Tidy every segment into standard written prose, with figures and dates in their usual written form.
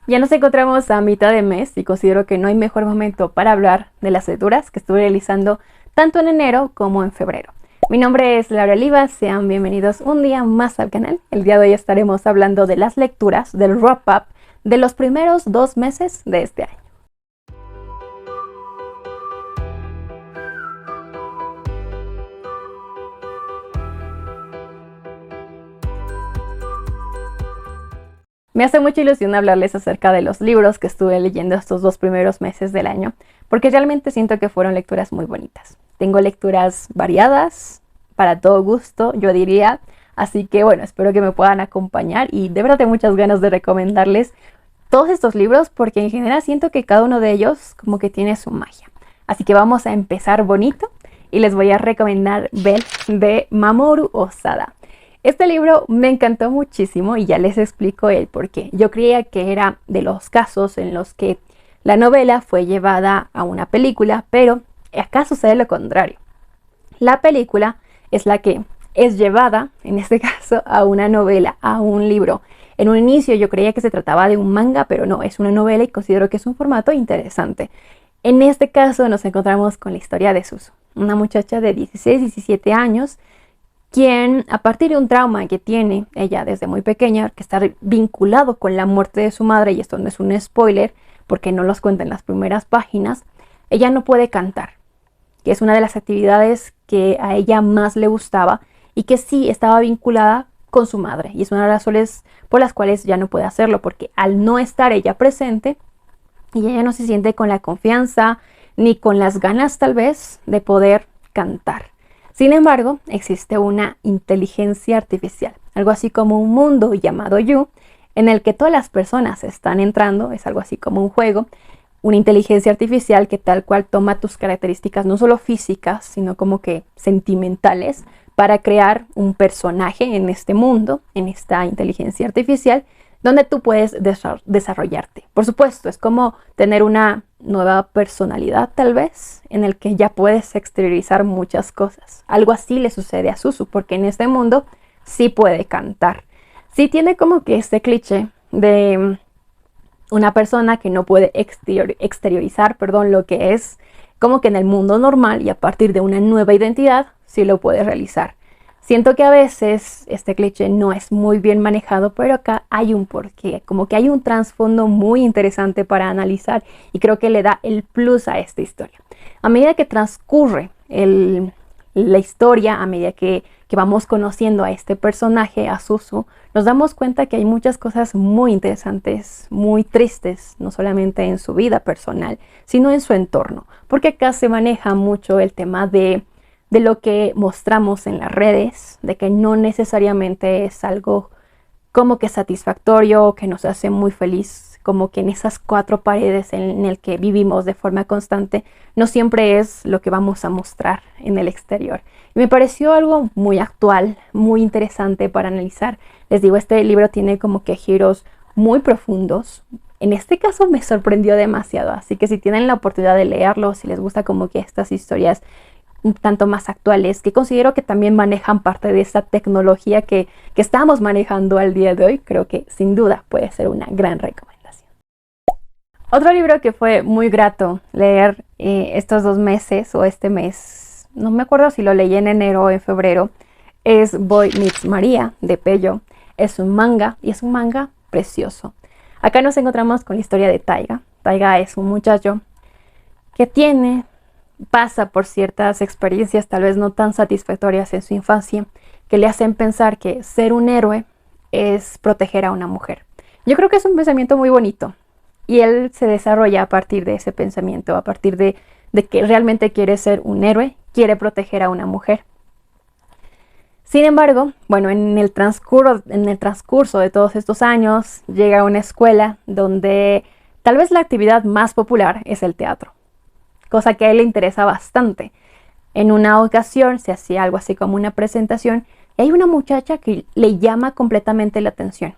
Ya nos encontramos a mitad de mes y considero que no hay mejor momento para hablar de las lecturas que estuve realizando tanto en enero como en febrero. Mi nombre es Laura Oliva, sean bienvenidos un día más al canal. El día de hoy estaremos hablando de las lecturas del wrap-up de los primeros 2 meses de este año. Me hace mucha ilusión hablarles acerca de los libros que estuve leyendo estos 2 primeros meses del año, porque realmente siento que fueron lecturas muy bonitas. Tengo lecturas variadas, para todo gusto, yo diría, así que bueno, espero que me puedan acompañar y de verdad tengo muchas ganas de recomendarles todos estos libros porque en general siento que cada uno de ellos como que tiene su magia. Así que vamos a empezar bonito y les voy a recomendar Belle de Mamoru Osada. Este libro me encantó muchísimo y ya les explico el por qué. Yo creía que era de los casos en los que la novela fue llevada a una película, pero acá sucede lo contrario. La película es la que es llevada, en este caso, a una novela, a un libro. En un inicio yo creía que se trataba de un manga, pero no, es una novela y considero que es un formato interesante. En este caso nos encontramos con la historia de Suzu, una muchacha de 16-17 años, quien a partir de un trauma que tiene ella desde muy pequeña, que está vinculado con la muerte de su madre, y esto no es un spoiler porque no los cuenta en las primeras páginas, ella no puede cantar, que es una de las actividades que a ella más le gustaba y que sí estaba vinculada con su madre, y es una de las razones por las cuales ya no puede hacerlo, porque al no estar ella presente, y ella no se siente con la confianza ni con las ganas tal vez de poder cantar. Sin embargo, existe una inteligencia artificial, algo así como un mundo llamado You, en el que todas las personas están entrando, es algo así como un juego, una inteligencia artificial que tal cual toma tus características no solo físicas, sino como que sentimentales, para crear un personaje en este mundo, en esta inteligencia artificial, donde tú puedes desarrollarte. Por supuesto, es como tener una nueva personalidad tal vez, en el que ya puedes exteriorizar muchas cosas. Algo así le sucede a Suzu, porque en este mundo sí puede cantar. Sí tiene como que este cliché de una persona que no puede exteriorizar, lo que es como que en el mundo normal, y a partir de una nueva identidad sí lo puede realizar. Siento que a veces este cliché no es muy bien manejado, pero acá hay un porqué, como que hay un trasfondo muy interesante para analizar y creo que le da el plus a esta historia. A medida que transcurre la historia, a medida que vamos conociendo a este personaje, a Suzu, nos damos cuenta que hay muchas cosas muy interesantes, muy tristes, no solamente en su vida personal, sino en su entorno, porque acá se maneja mucho el tema de lo que mostramos en las redes, de que no necesariamente es algo como que satisfactorio o que nos hace muy feliz, como que en esas 4 paredes en el que vivimos de forma constante, no siempre es lo que vamos a mostrar en el exterior. Y me pareció algo muy actual, muy interesante para analizar. Les digo, este libro tiene como que giros muy profundos. En este caso me sorprendió demasiado, así que si tienen la oportunidad de leerlo, si les gusta como que estas historias un tanto más actuales, que considero que también manejan parte de esa tecnología que estamos manejando al día de hoy, creo que sin duda puede ser una gran recomendación. Otro libro que fue muy grato leer estos 2 meses o este mes, no me acuerdo si lo leí en enero o en febrero, es Boy Meets Maria de Pello. Es un manga y es un manga precioso. Acá nos encontramos con la historia de Taiga. Taiga es un muchacho que pasa por ciertas experiencias tal vez no tan satisfactorias en su infancia, que le hacen pensar que ser un héroe es proteger a una mujer. Yo creo que es un pensamiento muy bonito y él se desarrolla a partir de ese pensamiento, a partir de que realmente quiere ser un héroe, quiere proteger a una mujer. Sin embargo, bueno, en el transcurso de todos estos años llega a una escuela donde tal vez la actividad más popular es el teatro, cosa que a él le interesa bastante. En una ocasión se hacía algo así como una presentación y hay una muchacha que le llama completamente la atención.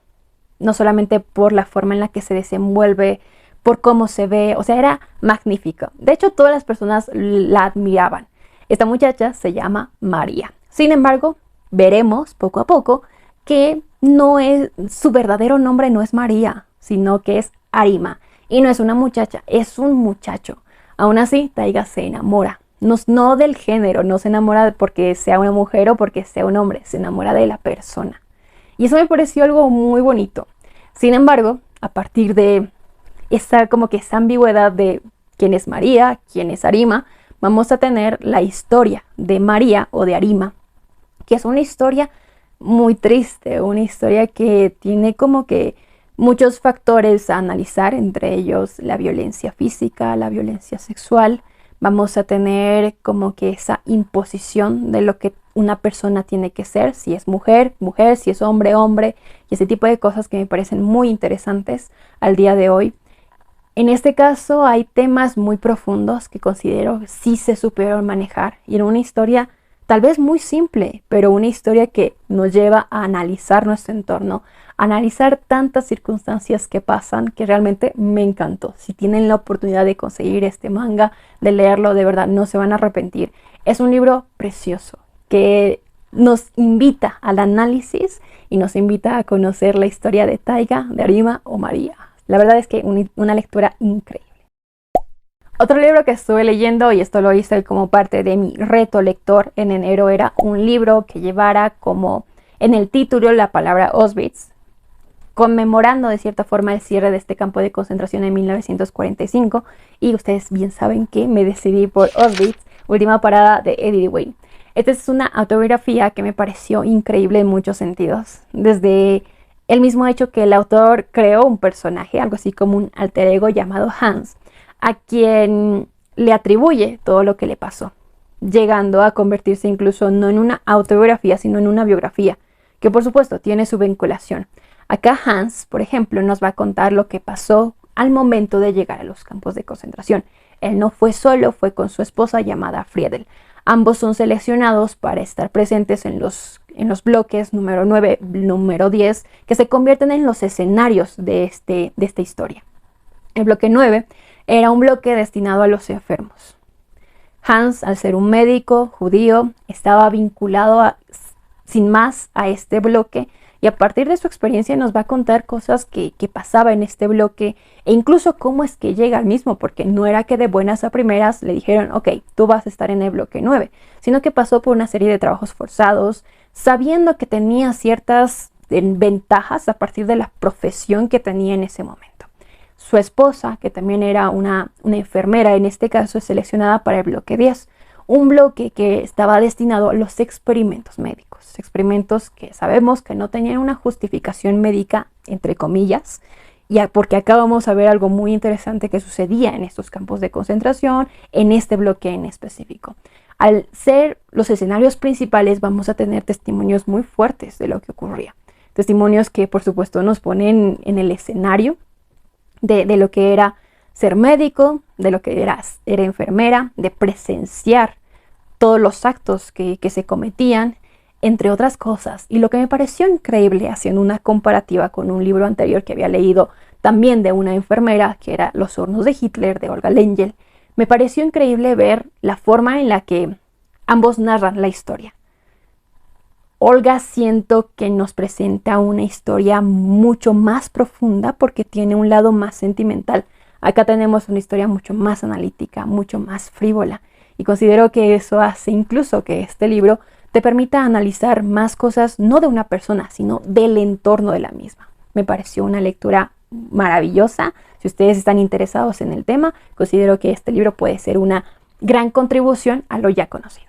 No solamente por la forma en la que se desenvuelve, por cómo se ve, o sea, era magnífico. De hecho, todas las personas la admiraban. Esta muchacha se llama María. Sin embargo, veremos poco a poco que no es, su verdadero nombre no es María, sino que es Arima. Y no es una muchacha, es un muchacho. Aún así, Taiga se enamora. No del género, no se enamora porque sea una mujer o porque sea un hombre, se enamora de la persona. Y eso me pareció algo muy bonito. Sin embargo, a partir de esa ambigüedad de quién es María, quién es Arima, vamos a tener la historia de María o de Arima, que es una historia muy triste, una historia que tiene como que muchos factores a analizar, entre ellos la violencia física, la violencia sexual. Vamos a tener como que esa imposición de lo que una persona tiene que ser, si es mujer, mujer, si es hombre, hombre, y ese tipo de cosas que me parecen muy interesantes al día de hoy. En este caso hay temas muy profundos que considero sí se supieron manejar y en una historia tal vez muy simple, pero una historia que nos lleva a analizar nuestro entorno, a analizar tantas circunstancias que pasan que realmente me encantó. Si tienen la oportunidad de conseguir este manga, de leerlo, de verdad no se van a arrepentir. Es un libro precioso que nos invita al análisis y nos invita a conocer la historia de Taiga, de Arima o María. La verdad es que una lectura increíble. Otro libro que estuve leyendo, y esto lo hice como parte de mi reto lector en enero, era un libro que llevara como en el título la palabra Auschwitz, conmemorando de cierta forma el cierre de este campo de concentración en 1945. Y ustedes bien saben que me decidí por Auschwitz, última parada de Eddie Wayne. Esta es una autobiografía que me pareció increíble en muchos sentidos. Desde el mismo hecho que el autor creó un personaje, algo así como un alter ego llamado Hans, a quien le atribuye todo lo que le pasó, llegando a convertirse incluso no en una autobiografía, sino en una biografía, que por supuesto tiene su vinculación. Acá Hans, por ejemplo, nos va a contar lo que pasó al momento de llegar a los campos de concentración. Él no fue solo, fue con su esposa llamada Friedel. Ambos son seleccionados para estar presentes en los bloques número 9, número 10, que se convierten en los escenarios de esta historia. El bloque 9 era un bloque destinado a los enfermos. Hans, al ser un médico judío, estaba vinculado sin más a este bloque, y a partir de su experiencia nos va a contar cosas que pasaba en este bloque e incluso cómo es que llega al mismo, porque no era que de buenas a primeras le dijeron, ok, tú vas a estar en el bloque 9, sino que pasó por una serie de trabajos forzados, sabiendo que tenía ciertas ventajas a partir de la profesión que tenía en ese momento. Su esposa, que también era una enfermera, en este caso es seleccionada para el bloque 10, un bloque que estaba destinado a los experimentos médicos, experimentos que sabemos que no tenían una justificación médica, entre comillas, ya porque acá vamos a ver algo muy interesante que sucedía en estos campos de concentración, en este bloque en específico. Al ser los escenarios principales vamos a tener testimonios muy fuertes de lo que ocurría, testimonios que por supuesto nos ponen en el escenario de lo que era ser médico, de lo que era enfermera, de presenciar todos los actos que se cometían, entre otras cosas. Y lo que me pareció increíble, haciendo una comparativa con un libro anterior que había leído también de una enfermera, que era Los hornos de Hitler, de Olga Lengel, me pareció increíble ver la forma en la que ambos narran la historia. Olga siento que nos presenta una historia mucho más profunda porque tiene un lado más sentimental. Acá tenemos una historia mucho más analítica, mucho más frívola. Y considero que eso hace incluso que este libro te permita analizar más cosas, no de una persona, sino del entorno de la misma. Me pareció una lectura maravillosa. Si ustedes están interesados en el tema, considero que este libro puede ser una gran contribución a lo ya conocido.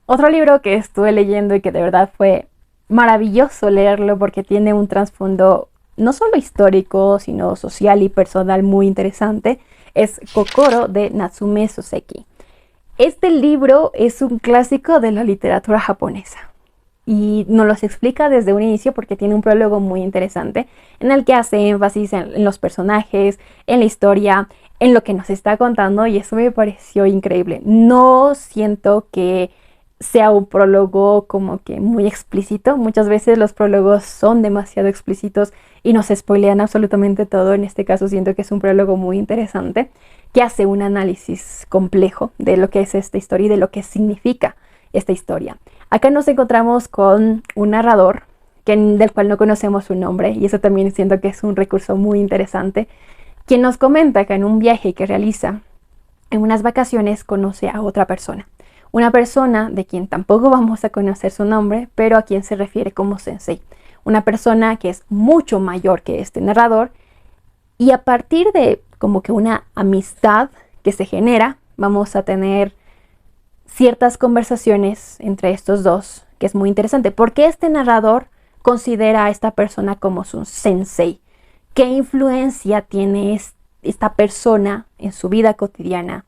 Otro libro que estuve leyendo y que de verdad fue maravilloso leerlo porque tiene un trasfondo no solo histórico, sino social y personal muy interesante, es Kokoro de Natsume Soseki. Este libro es un clásico de la literatura japonesa y nos los explica desde un inicio porque tiene un prólogo muy interesante en el que hace énfasis en los personajes, en la historia, en lo que nos está contando, y eso me pareció increíble. No siento que sea un prólogo como que muy explícito. Muchas veces los prólogos son demasiado explícitos y nos spoilean absolutamente todo. En este caso siento que es un prólogo muy interesante que hace un análisis complejo de lo que es esta historia y de lo que significa esta historia. Acá nos encontramos con un narrador del cual no conocemos su nombre, y eso también siento que es un recurso muy interesante, quien nos comenta que en un viaje que realiza en unas vacaciones conoce a otra persona. Una persona de quien tampoco vamos a conocer su nombre, pero a quien se refiere como sensei. Una persona que es mucho mayor que este narrador, y a partir de como que una amistad que se genera, vamos a tener ciertas conversaciones entre estos dos, que es muy interesante. ¿Por qué este narrador considera a esta persona como su sensei? ¿Qué influencia tiene esta persona en su vida cotidiana,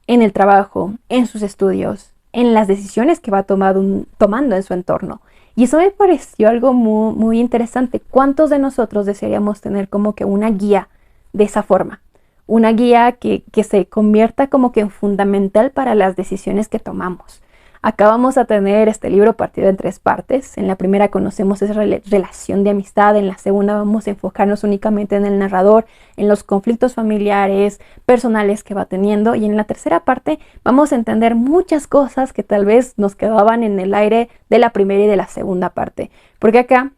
en el trabajo, en sus estudios, en las decisiones que va tomando en su entorno? Y eso me pareció algo muy, muy interesante. ¿Cuántos de nosotros desearíamos tener como que una guía de esa forma? Una guía que se convierta como que en fundamental para las decisiones que tomamos. Acá vamos a tener este libro partido en 3 partes. En la primera conocemos esa relación de amistad. En la segunda vamos a enfocarnos únicamente en el narrador, en los conflictos familiares, personales que va teniendo. Y en la tercera parte vamos a entender muchas cosas que tal vez nos quedaban en el aire de la primera y de la segunda parte. Porque acá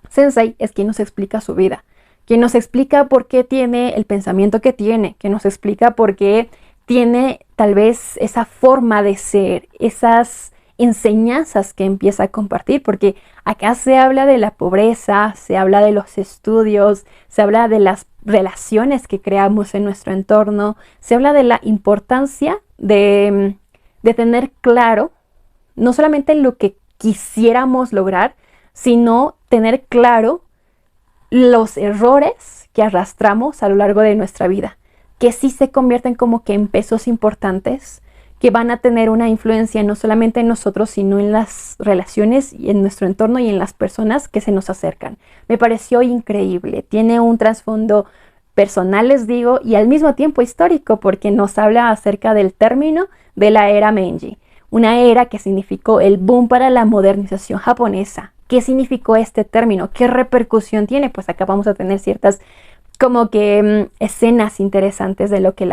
Sensei es quien nos explica su vida, quien nos explica por qué tiene el pensamiento que tiene, que nos explica por qué tiene tal vez esa forma de ser, esas enseñanzas que empieza a compartir, porque acá se habla de la pobreza, se habla de los estudios, se habla de las relaciones que creamos en nuestro entorno, se habla de la importancia de tener claro no solamente lo que quisiéramos lograr, sino tener claro los errores que arrastramos a lo largo de nuestra vida, que sí se convierten como que en pesos importantes, que van a tener una influencia no solamente en nosotros, sino en las relaciones y en nuestro entorno y en las personas que se nos acercan. Me pareció increíble. Tiene un trasfondo personal, les digo, y al mismo tiempo histórico, porque nos habla acerca del término de la era Meiji, una era que significó el boom para la modernización japonesa. ¿Qué significó este término? ¿Qué repercusión tiene? Pues acá vamos a tener ciertas como que escenas interesantes de lo que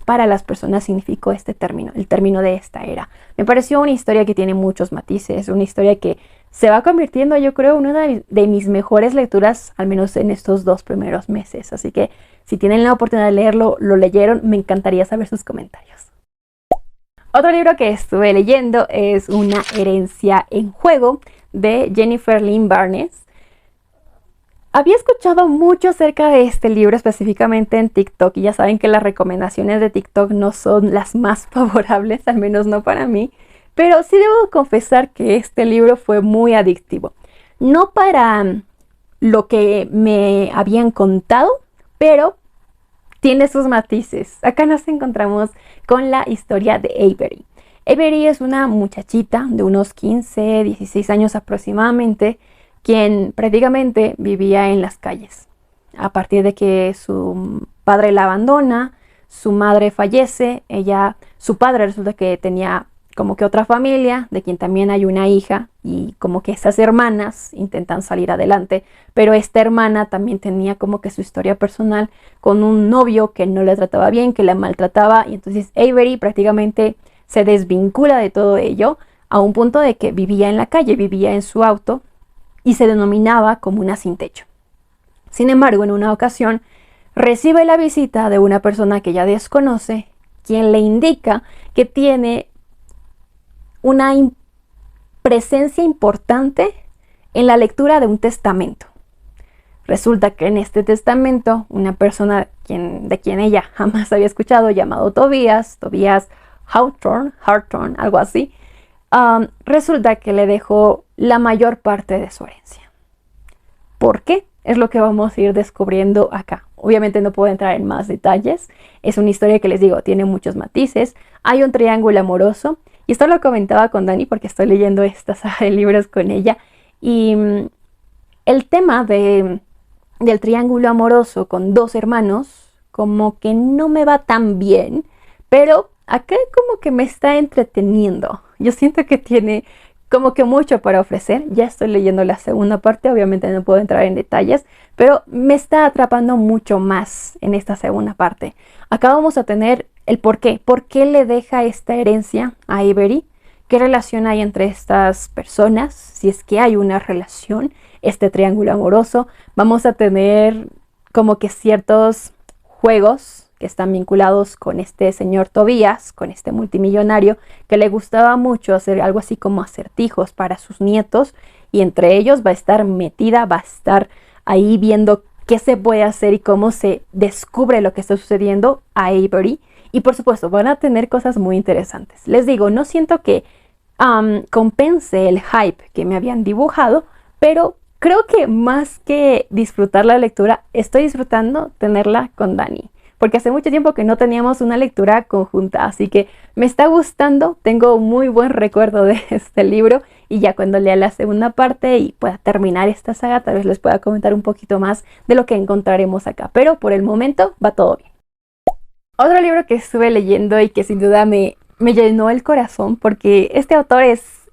para las personas significó este término, el término de esta era. Me pareció una historia que tiene muchos matices, una historia que se va convirtiendo, yo creo, en una de mis mejores lecturas, al menos en estos 2 primeros meses. Así que si tienen la oportunidad de leerlo, lo leyeron, me encantaría saber sus comentarios. Otro libro que estuve leyendo es Una herencia en juego, de Jennifer Lynn Barnes. Había escuchado mucho acerca de este libro, específicamente en TikTok, y ya saben que las recomendaciones de TikTok no son las más favorables, al menos no para mí, pero sí debo confesar que este libro fue muy adictivo. No para lo que me habían contado, pero tiene sus matices. Acá nos encontramos con la historia de Avery. Avery es una muchachita de unos 15, 16 años aproximadamente, quien prácticamente vivía en las calles. A partir de que su padre la abandona, su madre fallece, su padre resulta que tenía como que otra familia, de quien también hay una hija, y como que esas hermanas intentan salir adelante, pero esta hermana también tenía como que su historia personal con un novio que no la trataba bien, que la maltrataba, y entonces Avery prácticamente se desvincula de todo ello a un punto de que vivía en la calle, vivía en su auto y se denominaba como una sin techo. Sin embargo, en una ocasión recibe la visita de una persona que ella desconoce, quien le indica que tiene una presencia importante en la lectura de un testamento. Resulta que en este testamento, una persona de quien ella jamás había escuchado, llamado Tobias Hawthorne, algo así, resulta que le dejó la mayor parte de su herencia. ¿Por qué? Es lo que vamos a ir descubriendo acá. Obviamente no puedo entrar en más detalles. Es una historia que les digo, tiene muchos matices. Hay un triángulo amoroso. Y esto lo comentaba con Dani porque estoy leyendo esta saga de libros con ella. Y el tema del triángulo amoroso con 2 hermanos como que no me va tan bien. Pero acá como que me está entreteniendo. Yo siento que tiene como que mucho para ofrecer. Ya estoy leyendo la segunda parte, obviamente no puedo entrar en detalles, pero me está atrapando mucho más en esta segunda parte. Acá vamos a tener el por qué. ¿Por qué le deja esta herencia a Avery? qué relación hay entre estas personas, si es que hay una relación, este triángulo amoroso. Vamos a tener como que ciertos juegos que están vinculados con este señor Tobías, con este multimillonario, que le gustaba mucho hacer algo así como acertijos para sus nietos, y entre ellos va a estar metida, va a estar ahí viendo qué se puede hacer y cómo se descubre lo que está sucediendo a Avery. Y por supuesto, van a tener cosas muy interesantes. Les digo, no siento que compense el hype que me habían dibujado, pero creo que más que disfrutar la lectura, estoy disfrutando tenerla con Dani, porque hace mucho tiempo que no teníamos una lectura conjunta, así que me está gustando, tengo muy buen recuerdo de este libro, y ya cuando lea la segunda parte y pueda terminar esta saga, tal vez les pueda comentar un poquito más de lo que encontraremos acá, pero por el momento va todo bien. Otro libro que estuve leyendo y que sin duda me llenó el corazón, porque este autor es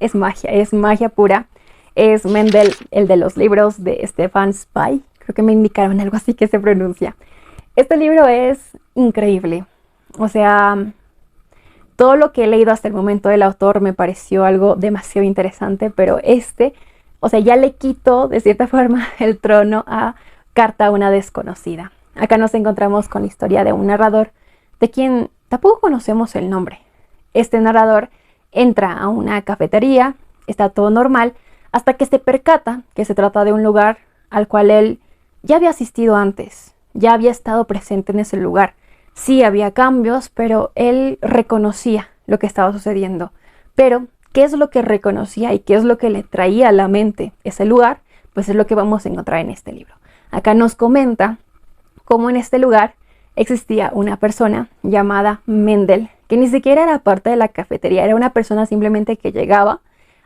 magia pura. Es Mendel, el de los libros de Stefan Zweig. Creo que me indicaron algo así que se pronuncia. Este libro es increíble. O sea, todo lo que he leído hasta el momento del autor me pareció algo demasiado interesante, pero o sea, ya le quito de cierta forma el trono a Carta a una desconocida. Acá nos encontramos con la historia de un narrador de quien tampoco conocemos el nombre. Este narrador entra a una cafetería, está todo normal, hasta que se percata que se trata de un lugar al cual él ya había asistido antes, ya había estado presente en ese lugar. Sí había cambios, pero él reconocía lo que estaba sucediendo. Pero, ¿qué es lo que reconocía y qué es lo que le traía a la mente ese lugar? Pues es lo que vamos a encontrar en este libro. Acá nos comenta cómo en este lugar existía una persona llamada Mendel, que ni siquiera era parte de la cafetería, era una persona simplemente que llegaba,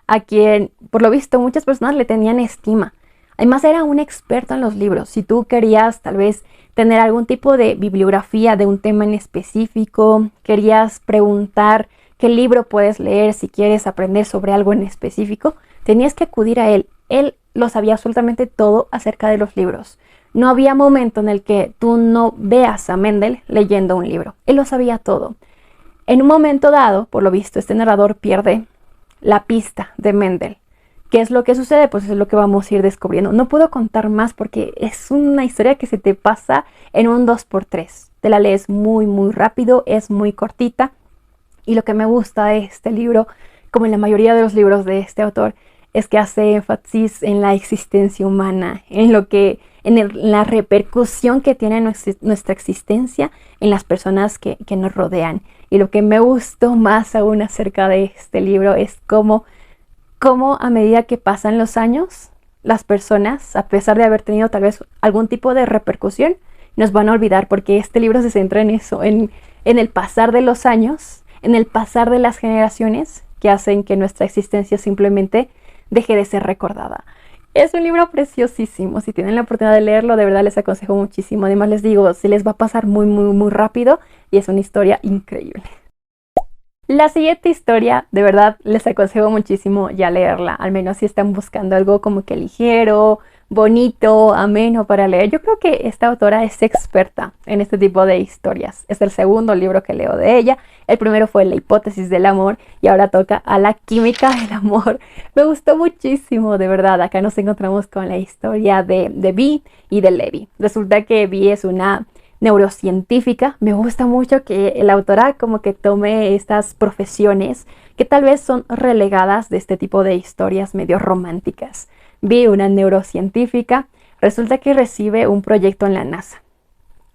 a quien por lo visto muchas personas le tenían estima. Además era un experto en los libros. Si tú querías tal vez tener algún tipo de bibliografía de un tema en específico, querías preguntar qué libro puedes leer, si quieres aprender sobre algo en específico, tenías que acudir a él. Él lo sabía absolutamente todo acerca de los libros. No había momento en el que tú no veas a Mendel leyendo un libro. Él lo sabía todo. En un momento dado, por lo visto, este narrador pierde la pista de Mendel. ¿Qué es lo que sucede? Pues es lo que vamos a ir descubriendo. No puedo contar más porque es una historia que se te pasa en un 2x3. Te la lees muy, muy rápido, es muy cortita. Y lo que me gusta de este libro, como en la mayoría de los libros de este autor, es que hace énfasis en la existencia humana, en la repercusión que tiene nuestra existencia en las personas que nos rodean. Y lo que me gustó más aún acerca de este libro es cómo a medida que pasan los años, las personas, a pesar de haber tenido tal vez algún tipo de repercusión, nos van a olvidar, porque este libro se centra en eso, en el pasar de los años, en el pasar de las generaciones, que hacen que nuestra existencia simplemente deje de ser recordada. Es un libro preciosísimo. Si tienen la oportunidad de leerlo, de verdad les aconsejo muchísimo. Además les digo, se les va a pasar muy, muy, muy rápido y es una historia increíble. La siguiente historia, de verdad les aconsejo muchísimo ya leerla, al menos si están buscando algo como que ligero, bonito, ameno para leer. Yo creo que esta autora es experta en este tipo de historias. Es el segundo libro que leo de ella. El primero fue La hipótesis del amor y ahora toca a La química del amor. Me gustó muchísimo, de verdad. Acá nos encontramos con la historia de Vi y de Levi. Resulta que Vi es una neurocientífica. Me gusta mucho que la autora como que tome estas profesiones que tal vez son relegadas de este tipo de historias medio románticas. Vi una neurocientífica, resulta que recibe un proyecto en la NASA.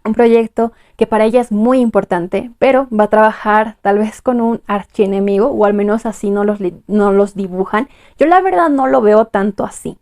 Un proyecto que para ella es muy importante, pero va a trabajar tal vez con un archienemigo, o al menos así no los dibujan. Yo la verdad no lo veo tanto así.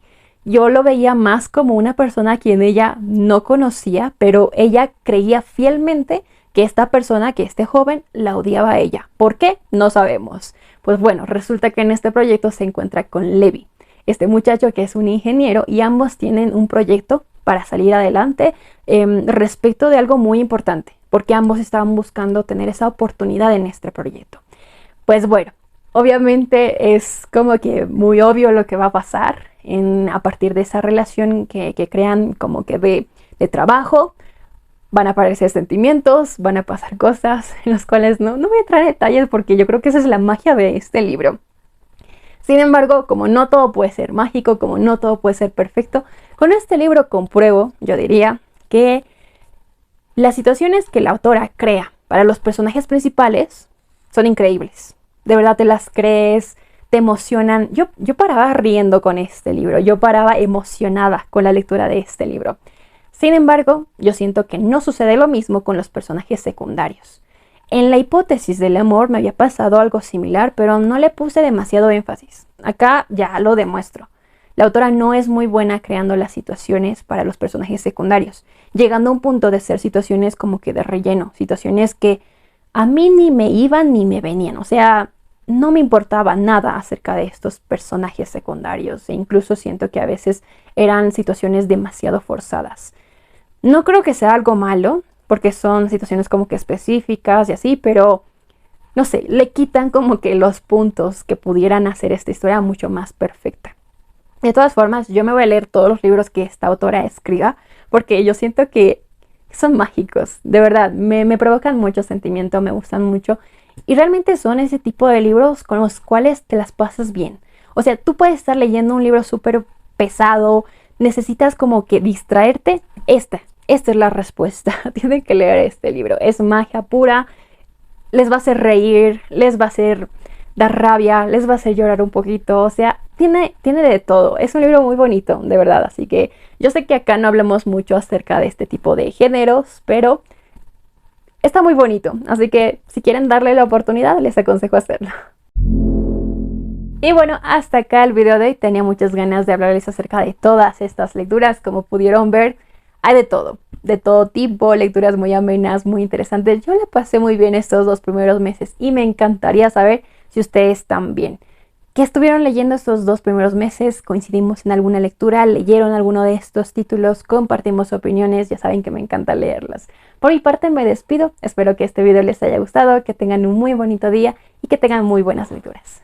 Yo lo veía más como una persona a quien ella no conocía, pero ella creía fielmente que esta persona, que este joven, la odiaba a ella. ¿Por qué? No sabemos. Pues bueno, resulta que en este proyecto se encuentra con Levi, este muchacho que es un ingeniero, y ambos tienen un proyecto para salir adelante respecto de algo muy importante, porque ambos estaban buscando tener esa oportunidad en este proyecto. Pues bueno, obviamente es como que muy obvio lo que va a pasar a partir de esa relación que crean como que de trabajo. Van a aparecer sentimientos, van a pasar cosas en las cuales no voy a entrar en detalles porque yo creo que esa es la magia de este libro. Sin embargo, como no todo puede ser mágico, como no todo puede ser perfecto, con este libro compruebo, yo diría, que las situaciones que la autora crea para los personajes principales son increíbles. De verdad te las crees, te emocionan. Yo paraba riendo con este libro, yo paraba emocionada con la lectura de este libro. Sin embargo, yo siento que no sucede lo mismo con los personajes secundarios. En la hipótesis del amor me había pasado algo similar, pero no le puse demasiado énfasis. Acá ya lo demuestro. La autora no es muy buena creando las situaciones para los personajes secundarios, llegando a un punto de ser situaciones como que de relleno, situaciones que a mí ni me iban ni me venían. O sea, no me importaba nada acerca de estos personajes secundarios e incluso siento que a veces eran situaciones demasiado forzadas. No creo que sea algo malo, porque son situaciones como que específicas y así, pero no sé, le quitan como que los puntos que pudieran hacer esta historia mucho más perfecta. De todas formas, yo me voy a leer todos los libros que esta autora escriba, porque yo siento que son mágicos, de verdad, me provocan mucho sentimiento, me gustan mucho, y realmente son ese tipo de libros con los cuales te las pasas bien. O sea, tú puedes estar leyendo un libro súper pesado, necesitas como que distraerte, esta es la respuesta. Tienen que leer este libro. Es magia pura. Les va a hacer reír, les va a hacer dar rabia, les va a hacer llorar un poquito. O sea, tiene de todo. Es un libro muy bonito, de verdad. Así que yo sé que acá no hablamos mucho acerca de este tipo de géneros, pero está muy bonito. Así que si quieren darle la oportunidad, les aconsejo hacerlo. Y bueno, hasta acá el video de hoy. Tenía muchas ganas de hablarles acerca de todas estas lecturas. Como pudieron ver, hay de todo tipo, lecturas muy amenas, muy interesantes. Yo la pasé muy bien estos 2 primeros meses y me encantaría saber si ustedes también. ¿Qué estuvieron leyendo estos 2 primeros meses? ¿Coincidimos en alguna lectura? ¿Leyeron alguno de estos títulos? Compartimos opiniones, ya saben que me encanta leerlas. Por mi parte me despido, espero que este video les haya gustado, que tengan un muy bonito día y que tengan muy buenas lecturas.